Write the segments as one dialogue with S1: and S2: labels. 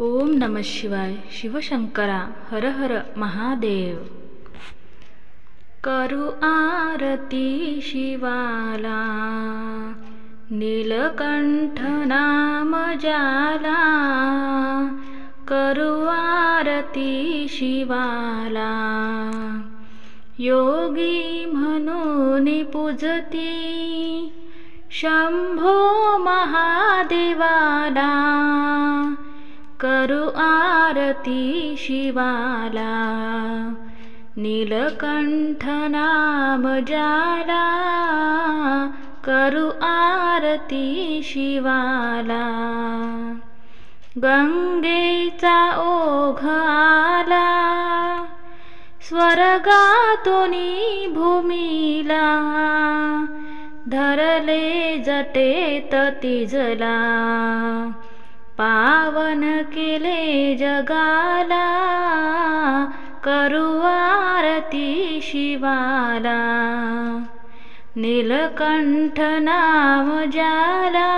S1: ओम नमः शिवाय। शिवशंकरा हर हर महादेव। करू आरती शिवाला, नीलकंठ नाम जाला। करू आरती शिवाला, योगी म्हणून पूजती शंभो महादेवाला। करू आरती शिवाला, नीलकंठ नाम जाला। करू आरती शिवाला, गंगेचा ओघ आला स्वर्गातूनी भूमीला। धरले जटेत तिजला, पावन केले जगाला। करू आरती शिवाला, नीलकंठ नाम जाला।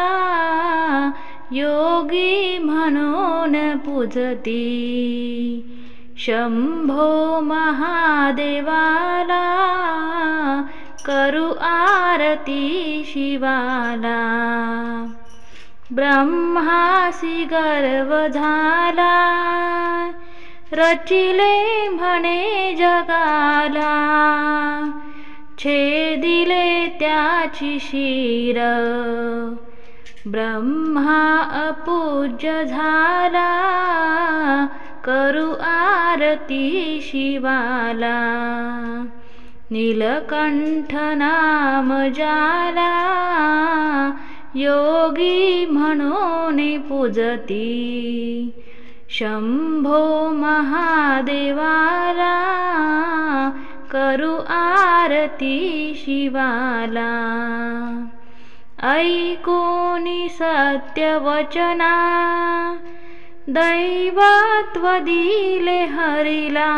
S1: योगी म्हणून पूजती शंभो महादेवाला। करू आरती शिवाला, ब्रह्मासी गर्व झाला। रचिले म्हणे जगाला, छेदिले त्याची शिर। ब्रह्मा अपूज्य झाला, करू आरती शिवाला। नीलकंठ नाम जाला, योगी म्हणून पूजती शंभो महादेवाला। करू आरती शिवाला, ऐकोनी सत्य वचना। दैवत्व दिले हरीला,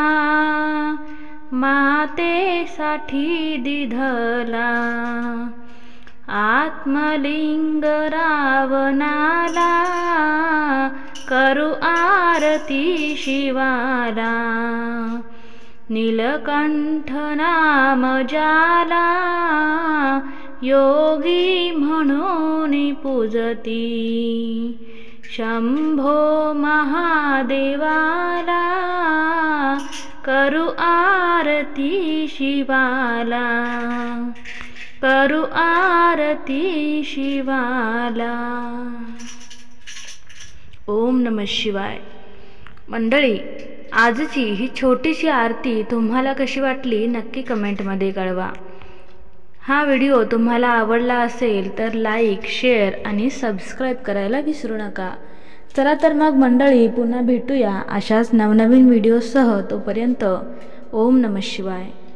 S1: मातेसाठी दिधला। आत्मलिंग रावणाला, करू आरती शिवाला। नीलकंठ नाम जाला, योगी म्हणून पूजती शंभो महादेवाला। करू आरती शिवाला, करू आरती शिवाला। ओम नमः शिवाय। मंडळी, आजची ही छोटीशी आरती तुम्हाला कशी वाटली नक्की कमेंटमध्ये कळवा। हा व्हिडिओ तुम्हाला आवडला असेल तर लाईक, शेअर आणि सबस्क्राईब करायला विसरू नका। चला तर मग मंडळी, पुन्हा भेटूया अशाच नवनवीन व्हिडिओसह। तोपर्यंत ओम नमः शिवाय।